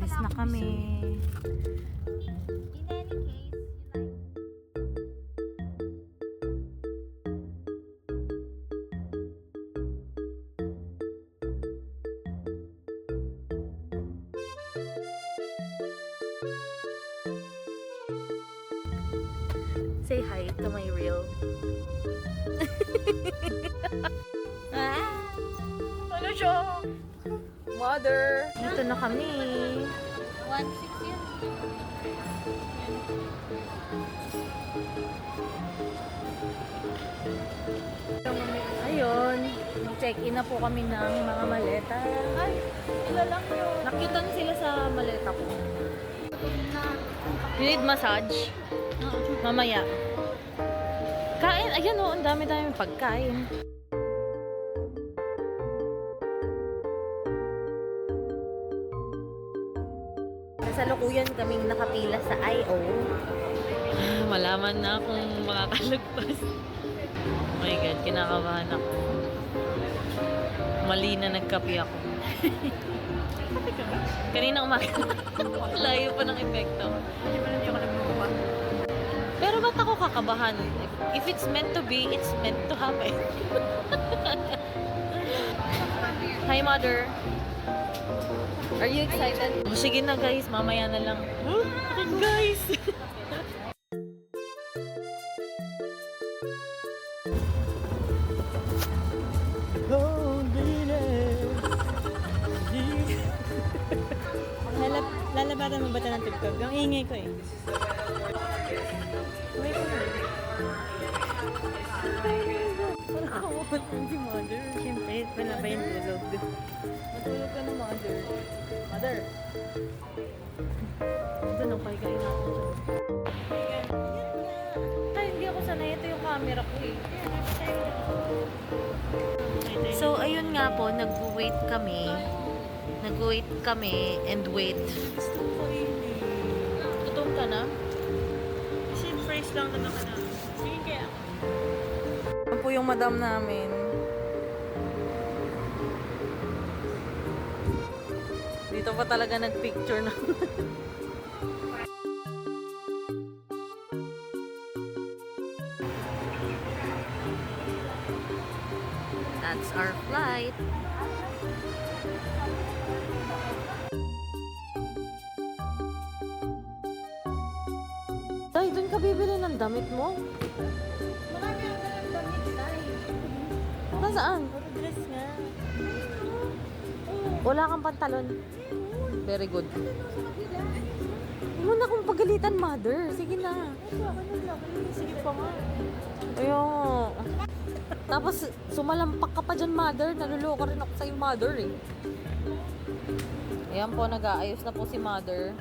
Alis na kami. In any case, Say hi to my reel. ano siya? Mother! Dito na kami. 1.6 yun. Ayun. Check-in na po kami ng mga maleta. Ay, sila lang yun. Nakyutan sila sa maleta ko. You need massage? Mamaya. Kain. Ayan o, ang dami-dami pagkain. Kasalukuyan kaming nakapila sa I.O. Malaman na kung makakalagpas. Oh my God, kinakabahan ako. Mali na nagkape ako. Kanina umaga. Layo pa ng epekto. Hindi mo na ako nagmumukha. Pero ba't ako kakabahan? If it's meant to be, it's meant to happen. Hi, Mother. Are you excited? Oh, sige na, guys. Mamaya na lang. Guys! Lalabatan mo ba ito ng tugtog? Ang ingay ko eh. Wait ko na. Parang kawalan si Mother. Siyempre, wala ba yung tulog? Matulog ka na, Mother. Mother! Ito nang pahikain ako dyan. Ay, hindi ako sanay. Ito yung camera ko eh. So, ayun nga po, nag-wait kami. Nag-wait kami and wait. Gusto ko ini. Gutom ka na? Kasi fresh lang na naman na. Sige kaya. Ano po yung madam namin? Dito pa talaga nag-picture na. That's our flight. Day, doon ka bibili ng damit mo? Marami ang dalang damit tayo. Nasaan? Puro dress nga. Wala kang pantalon. Very good. Huwag mo na akong pagalitan, Mother. Sige na. Ito, ako nang laki. Sige pa nga. Ayun. Tapos, sumalampak ka pa dyan, Mother. Naluloko rin ako sa'yo, Mother, eh. Ayan po, nag-aayos na po si Mother.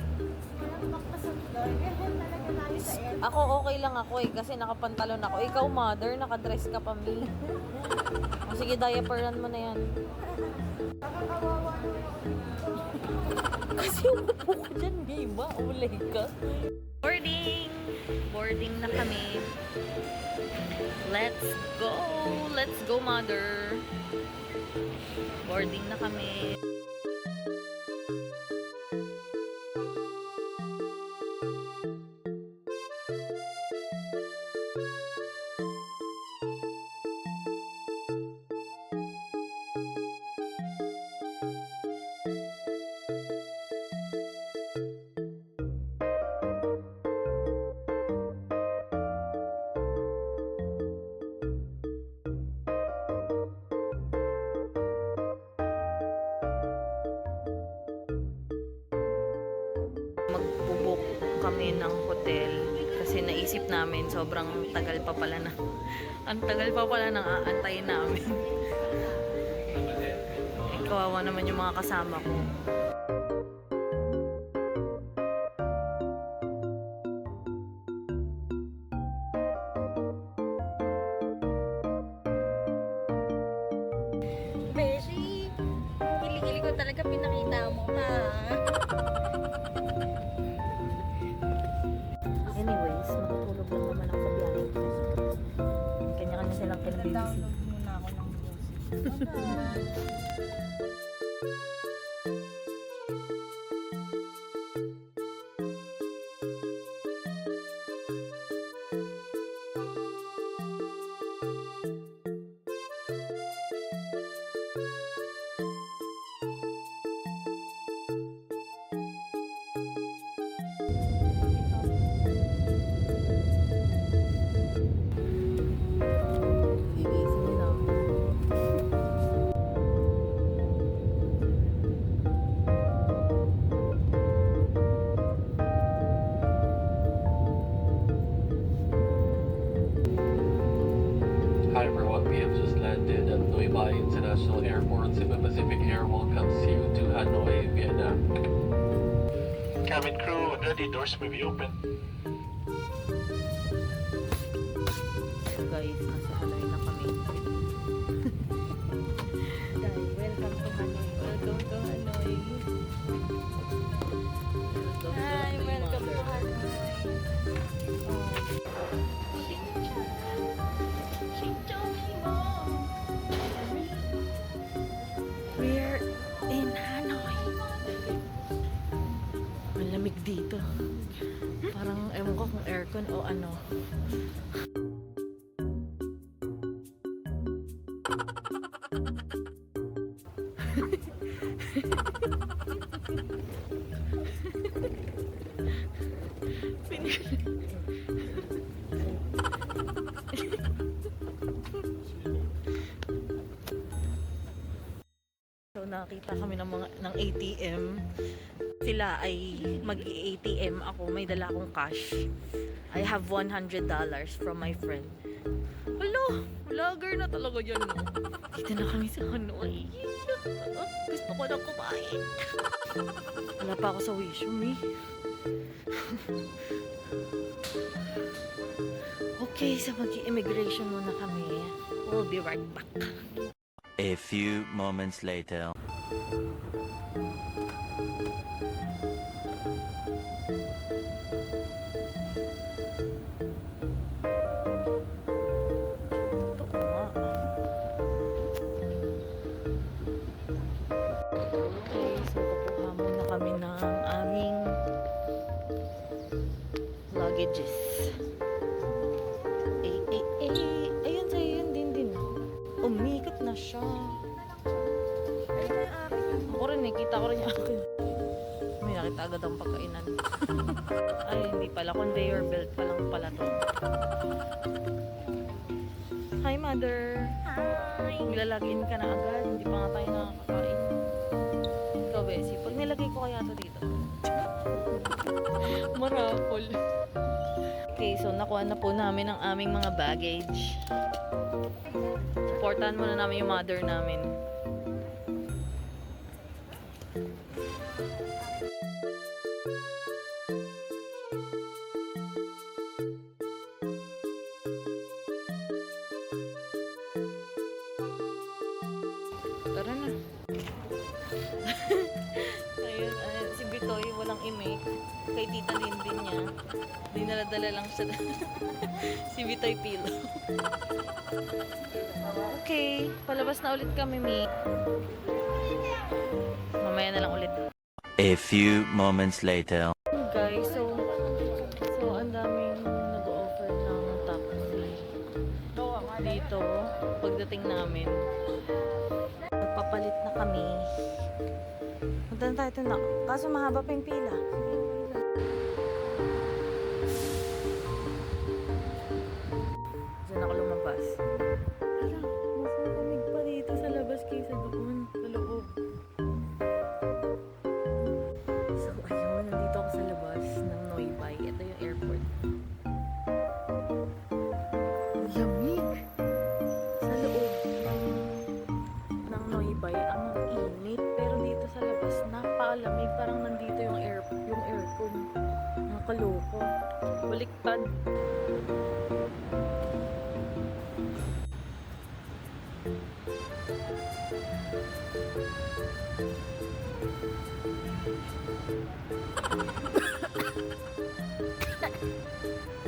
Ako, okay lang ako eh, kasi nakapantalon ako. Ikaw, Mother, nakadress ka pa, me. O, sige, diaperan mo na yan. Kasi umupo ko dyan, di ba? Ulay ka. Boarding! Boarding na kami. Let's go! Let's go, Mother! Boarding na kami. Magbubuk kami ng hotel kasi naisip namin sobrang tagal pa pala na ang tagal pa pala nang aantayin namin. Kawawa naman yung mga kasama ko. Beshi, kilig-kilig ko talaga pinakita mo ha. Anyways, matutulog lang naman ako sa biyahe. Kanya-kanya silang pinag-busy. Download muna ako ng music. cabin crew, the doors may be open. So guys, nasa Hanoi na kami. Welcome to Hanoi. Welcome to Hanoi. Hi, welcome to Hanoi. We're in Hanoi. Malamig dito. Parang ewan ko kung aircon o ano. So nakita kami ng ATM. Sila ay mag-ATM ako. May dala akong cash. I have $100 from my friend. Hello! Vlogger na talaga yan, no? Dito na kami sa Hanoi. Gusto ko na kumain. Wala pa ako sa Wishum, eh. Okay, so mag-immigration muna kami. We'll be right back. A few moments later. Ito nga. Okay, so kukuha muna kami ng aming luggages. Ayun sa'yo yun din. Umikot na siya. Ako rin eh, kita ko rin yung akin. May nakita agad ang pagkainan. Ay, hindi pala. Conveyor belt pa lang pala to. Hi, mother. Hi. Nilalagin ka na agad. Hindi pa nga tayo nakakain. Ikaw, Bessie. Pag nilagay ko kaya to dito. Marapol. Okay, so nakuha na po namin ang aming mga baggage. Supportahan muna namin yung mother namin. Tara na. Ayun, si Bitoy walang i-make. Kay tita din niya. Dinaladala lang siya. Si Bitoy Pilo. Okay, palabas na ulit kami, Mi. Mamaya na lang ulit. A few moments later. Guys, so ang daming nag-offer ng taxi dito pagdating namin. Magpapalit na kami. Punta na tayo ito na. Kaso mahaba pa yung pila. Diyan ako lumabas. Hala, mas malamig pa dito sa labas kaysa doon, sa loob. So, ayun, nandito ako sa labas ng Nui Bai. Ito yung airport. Lamig! Sa loob ng Nui Bai, ang init. Pero dito sa labas, napakalamig. Parang nandito yung aircon. Nakaloko. Baliktad.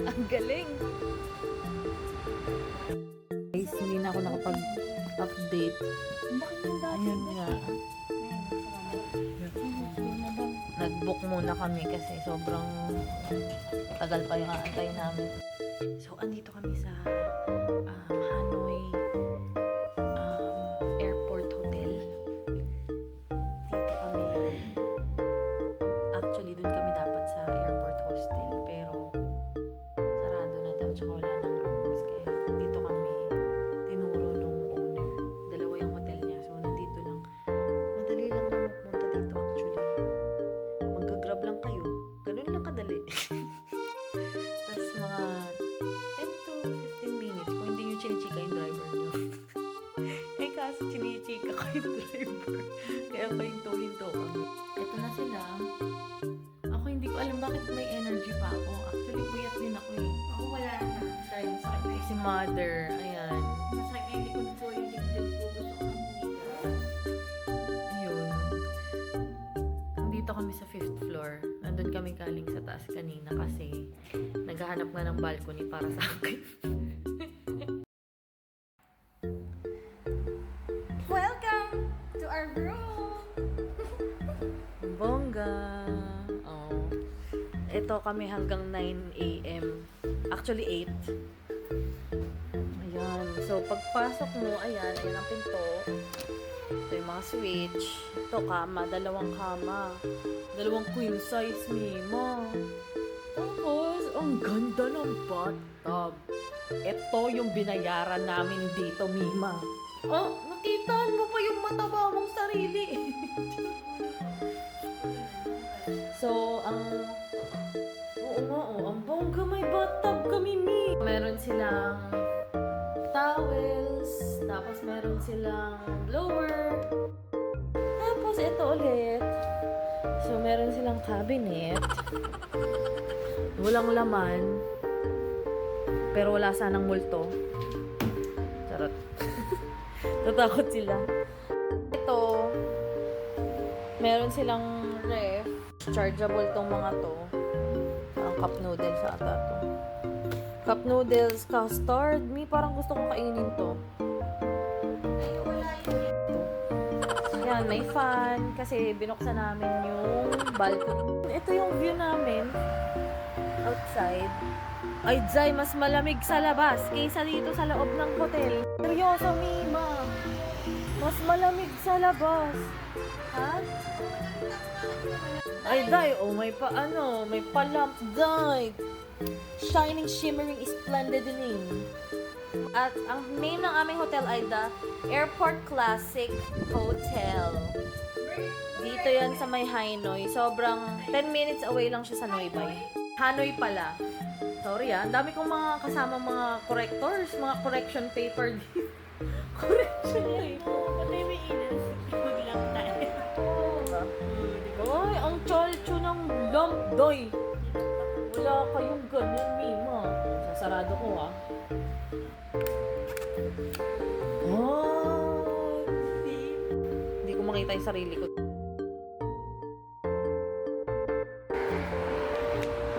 Ang galing! Guys, hindi na ako nakapag-update. Ayun nga. Nag-book muna kami kasi sobrang tagal pa yung aantay namin. So, andito kami sa Hanoi Airport Hotel. Dito kami. Actually, dun kami dapat sa airport hostel. Pero, sarado na daw. Tsaka wala ng rooms. Kaya, dito kami tinuro nung owner. Dalawa yung hotel niya. So, nandito lang. Madali lang naman pumunta dito actually. Mag-grab lang kayo. Ganun lang kadali. Tapos mga 10 to 15 minutes. Kung hindi nyo chinichika bakit may energy pa ako? Actually, puyat din ako eh. Ako wala na. Dahil sakit na si mother. Ayan. Masakit yung likod ko, yung dibdib ko. Gusto ko humiga. Ayun. Nandito kami sa 5th floor. Nandun kami galing sa taas kanina kasi naghahanap nga ng balcony para sa akin. Welcome to our room! Bongga! Oh. Ito kami hanggang 9 a.m. Actually, 8. Ayan. So, pagpasok mo, ayan ang pinto. Ito yung mga switch. Ito, kama. 2 kama. 2 queen size, Mima. Tapos, ang ganda ng bathtub. Ito yung binayaran namin dito, Mima. Oh, nakita mo pa yung mataba mong sarili. So, oo nga, ang bongga, may bathtub kami, Mi. Meron silang towels, tapos meron silang blower, tapos ito ulit. So, meron silang cabinet. Walang laman, pero wala sanang multo. Charot. Natakot sila. Ito, meron silang ref. Chargeable tong mga to. Parang cup noodles ata to. Cup noodles, custard. Mi, parang gusto kong kainin to. Ay, wala yun. Yan, may fan. Kasi binuksan namin yung balcony. Ito yung view namin. Outside. Ay, Zay, mas malamig sa labas kaysa dito sa loob ng hotel. Seryoso, Mima. Mas malamig sa labas. Ha? Ay, Day, may pa-lamp, Day. Shining, shimmering, splendid. At ang name ng aming hotel ay the Airport Classic Hotel. Dito yan sa may Hanoi. Sobrang 10 minutes away lang siya sa Noybay. Hanoi pala. Sorry ang dami kong mga kasama mga correctors, mga correction paper. Correction paper. Patay may inas. Huwag lang tayo. Ay, ang chalcho ng lamp, Doy. Wala kayong ganun, Mima. Sasarado ko, ah. Ay, hindi ko makita yung sarili ko.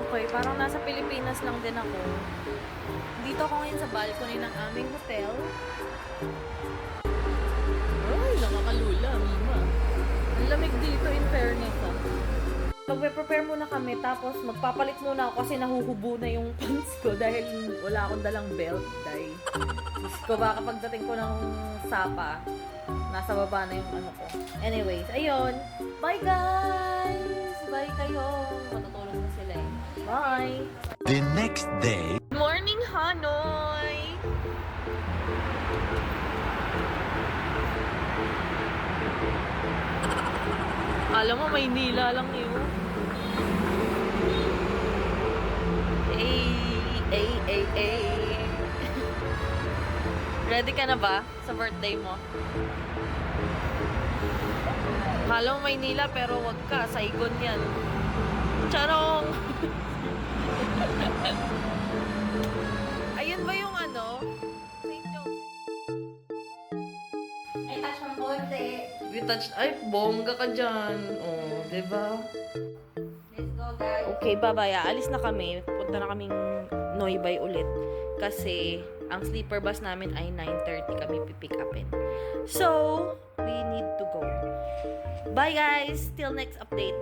Okay, parang nasa Pilipinas lang din ako. Dito ako ngayon sa balcony ng aming hotel. Ay, nakakalula, Mima. Ang lamig dito, in fairness, ah. Magpe-prepare muna kami, tapos magpapalit muna ako kasi nahuhubo na yung pants ko dahil wala akong dalang belt, dahil Diyos ko, baka pagdating ko ng Sapa, nasa baba na yung ano ko. Anyways, ayun. Bye, guys! Bye kayo. Matutulog na sila eh. Bye! The next day. Morning, Hanoi! Alam mo, Maynila lang yun. Ay. Ready ka na ba sa birthday mo? Akala mo Maynila pero wag ka, Saigon yan. Charong! Ayun ba yung ano? St. Joseph? Ay, touch ng konti. We touched, ay, bongga ka dyan. Oh, diba? Let's go, guys. Okay, bye-bye. Alis na kami. Punta na kaming Noybay ulit. Kasi, ang sleeper bus namin ay 9:30 kami pipick upin. So, we need to go. Bye, guys! Till next update.